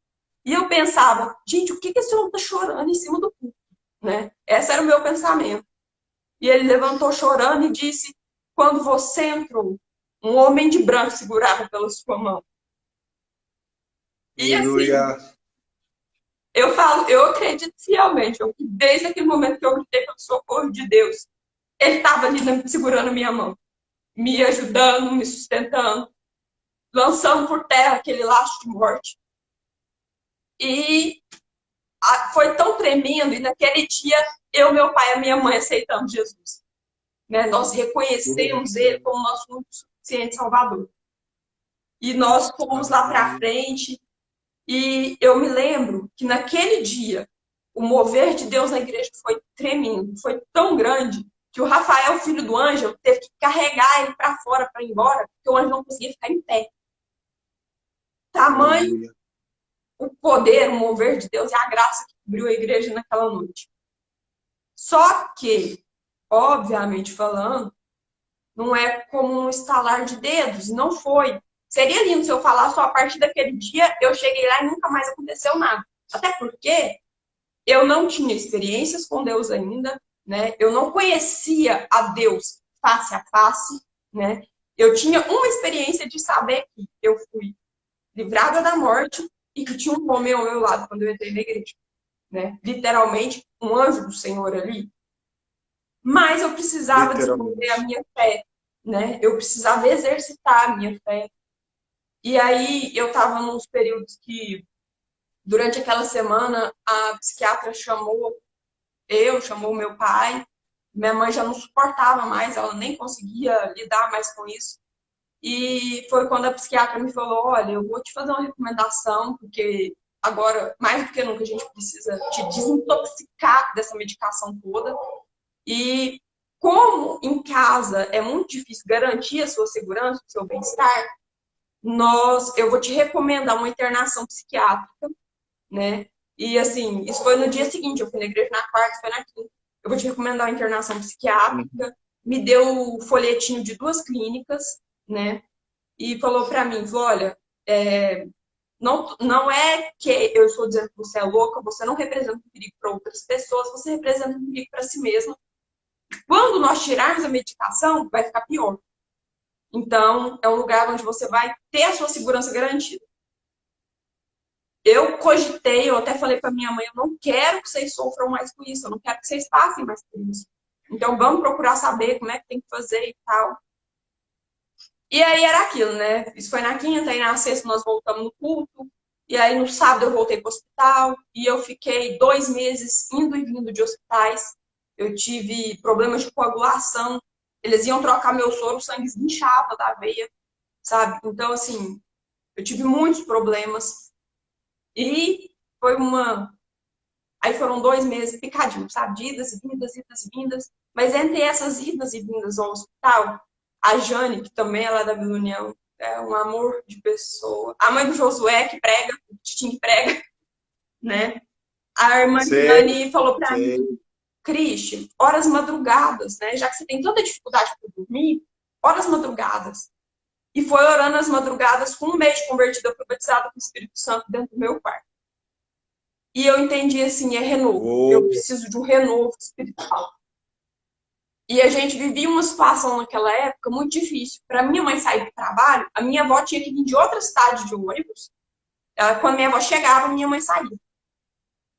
E eu pensava: gente, o que esse homem está chorando em cima do púlpito? Né? Esse era o meu pensamento. E ele levantou chorando e disse: quando você entrou, um homem de branco segurava pela sua mão. E assim, eu falo, eu acredito fielmente, que desde aquele momento que eu gritei pelo socorro de Deus, ele estava ali segurando a minha mão, me ajudando, me sustentando, lançando por terra aquele laço de morte. E foi tão tremendo, e naquele dia, eu, meu pai e a minha mãe aceitamos Jesus. Né? Nós reconhecemos ele como nosso único suficiente Salvador. E nós fomos lá para frente, e eu me lembro que naquele dia, o mover de Deus na igreja foi tremendo, foi tão grande, que o Rafael, filho do Ângelo, teve que carregar ele para fora para ir embora, porque o Ângelo não conseguia ficar em pé. Tamanho o poder, o mover de Deus e a graça que cobriu a igreja naquela noite. Só que, obviamente falando, não é como um estalar de dedos, não foi. Seria lindo se eu falasse só a partir daquele dia, eu cheguei lá e nunca mais aconteceu nada. Até porque eu não tinha experiências com Deus ainda, né? Eu não conhecia a Deus face a face, né? Eu tinha uma experiência de saber que eu fui livrada da morte e que tinha um homem ao meu lado quando eu entrei na igreja, né? Literalmente, um anjo do Senhor ali. Mas eu precisava desenvolver a minha fé, né? Eu precisava exercitar a minha fé. E aí eu estava nos períodos que, durante aquela semana, a psiquiatra chamou meu pai. Minha mãe já não suportava mais, ela nem conseguia lidar mais com isso. E foi quando a psiquiatra me falou: olha, eu vou te fazer uma recomendação, porque agora, mais do que nunca, a gente precisa te desintoxicar dessa medicação toda. E como em casa é muito difícil garantir a sua segurança, o seu bem-estar, eu vou te recomendar uma internação psiquiátrica, né? E assim, isso foi no dia seguinte, eu fui na igreja na quarta, foi na quinta. eu vou te recomendar a internação psiquiátrica. Me deu o folhetinho de 2 clínicas, né? E falou pra mim, falou, olha, não é que eu estou dizendo que você é louca, você não representa um perigo para outras pessoas, você representa um perigo para si mesma. Quando nós tirarmos a medicação, vai ficar pior. Então, é um lugar onde você vai ter a sua segurança garantida. Eu cogitei, eu até falei para minha mãe, eu não quero que vocês sofram mais com isso, eu não quero que vocês passem mais por isso. Então, vamos procurar saber como é que tem que fazer e tal. E aí era aquilo, né? Isso foi na quinta, e na sexta nós voltamos no culto. E aí no sábado eu voltei para o hospital e eu fiquei 2 meses indo e vindo de hospitais. Eu tive problemas de coagulação. Eles iam trocar meu soro, o sangue inchava da veia, sabe? Então, assim, eu tive muitos problemas. E foi uma... Aí foram 2 meses picadinhos, sabe? De idas e vindas, idas e vindas. Mas entre essas idas e vindas ao hospital, a Jane, que também ela é da Vila União, é um amor de pessoa. A mãe do Josué, que prega, o Titinho que prega, né? A irmã Jane falou pra mim, Cristi, horas madrugadas, né? Já que você tem tanta dificuldade para dormir, horas madrugadas. E foi orando as madrugadas com 1 mês de convertida, eu fui batizada com o Espírito Santo dentro do meu quarto. E eu entendi assim, é renovo. Eu preciso de um renovo espiritual. E a gente vivia uma situação naquela época muito difícil. Para minha mãe sair do trabalho, a minha avó tinha que vir de outra cidade de ônibus. Quando minha avó chegava, minha mãe saía.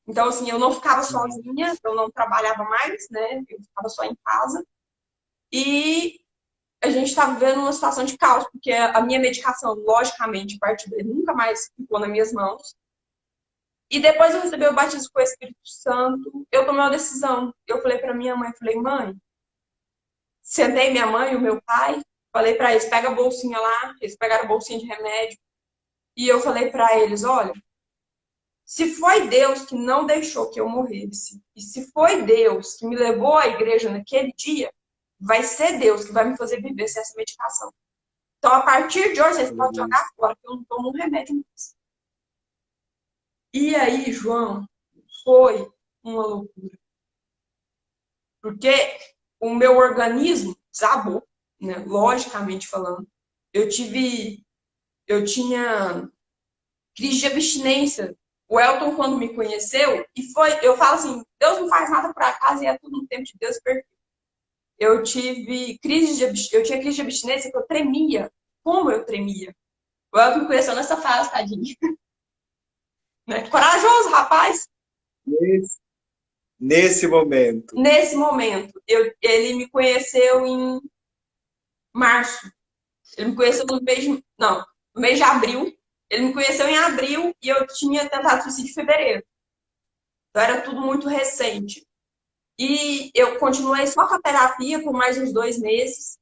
Então, assim, eu não ficava sozinha, eu não trabalhava mais, né? Eu ficava só em casa. E a gente estava vivendo uma situação de caos, porque a minha medicação, logicamente, a partir daí, nunca mais ficou nas minhas mãos. E depois eu recebi o batismo com o Espírito Santo, eu tomei uma decisão. Eu falei para minha mãe, falei, mãe, sentei minha mãe e o meu pai, falei para eles, pega a bolsinha lá, eles pegaram a bolsinha de remédio, e eu falei para eles, olha, se foi Deus que não deixou que eu morresse, e se foi Deus que me levou à igreja naquele dia, vai ser Deus que vai me fazer viver sem essa medicação. Então, a partir de hoje, vocês podem jogar fora, que eu não tomo um remédio mais. E aí, João, foi uma loucura. Porque o meu organismo desabou, né? Logicamente falando. Eu tinha crise de abstinência. O Elton, quando me conheceu, eu falo assim, Deus não faz nada por acaso e é tudo no tempo de Deus perfeito. Eu tinha crise de abstinência que eu tremia. Como eu tremia? O Elton me conheceu nessa fase, tadinho. Né? Corajoso, rapaz. Nesse momento. Nesse momento. Ele me conheceu em março. Ele me conheceu no mês de abril. Ele me conheceu em abril e eu tinha tentado suicídio em fevereiro. Então era tudo muito recente. E eu continuei só com a terapia por mais uns 2 meses.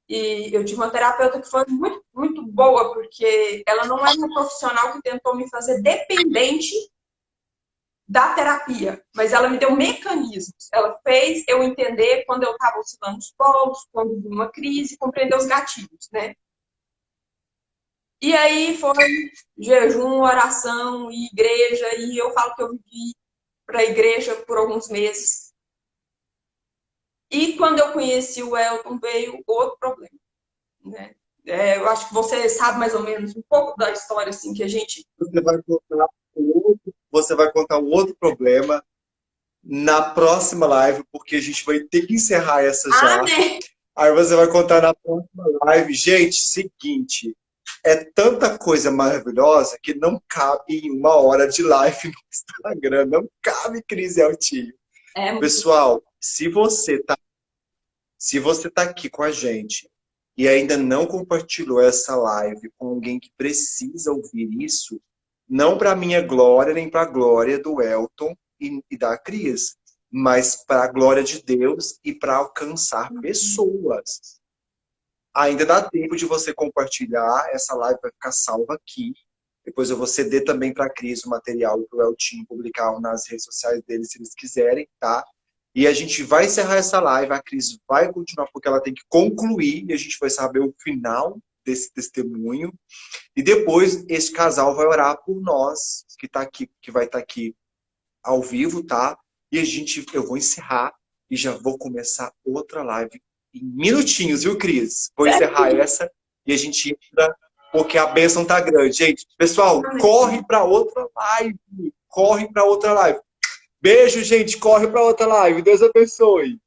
E eu tive uma terapeuta que foi muito, muito boa, porque ela não é uma profissional que tentou me fazer dependente da terapia, mas ela me deu mecanismos. Ela fez eu entender quando eu estava oscilando os polos, quando vi uma crise, compreender os gatilhos, né? E aí foi jejum, oração e igreja, e eu falo que eu vivi para a igreja por alguns meses. E quando eu conheci o Elton, veio outro problema, né? Eu acho que você sabe mais ou menos um pouco da história, assim, que a gente... Você vai contar um outro problema na próxima live, porque a gente vai ter que encerrar essa já. Né? Aí você vai contar na próxima live. Gente, seguinte, é tanta coisa maravilhosa que não cabe em 1 hora de live no Instagram. Não cabe, Cris e Eltinho. Pessoal, se você tá aqui com a gente e ainda não compartilhou essa live com alguém que precisa ouvir isso, não para minha glória, nem para a glória do Elton e da Cris, mas para a glória de Deus e para alcançar pessoas. Ainda dá tempo de você compartilhar, essa live vai ficar salva aqui. Depois eu vou ceder também para a Cris o material para o Elton publicar nas redes sociais dele, se eles quiserem, tá? E a gente vai encerrar essa live, a Cris vai continuar porque ela tem que concluir e a gente vai saber o final desse testemunho. E depois esse casal vai orar por nós, que tá aqui, que vai estar aqui ao vivo, tá? E eu vou encerrar e já vou começar outra live em minutinhos, viu, Cris? Vou encerrar essa e a gente entra, porque a bênção tá grande. Gente, pessoal, corre para outra live. Corre para outra live. Beijo, gente. Corre para outra live. Deus abençoe.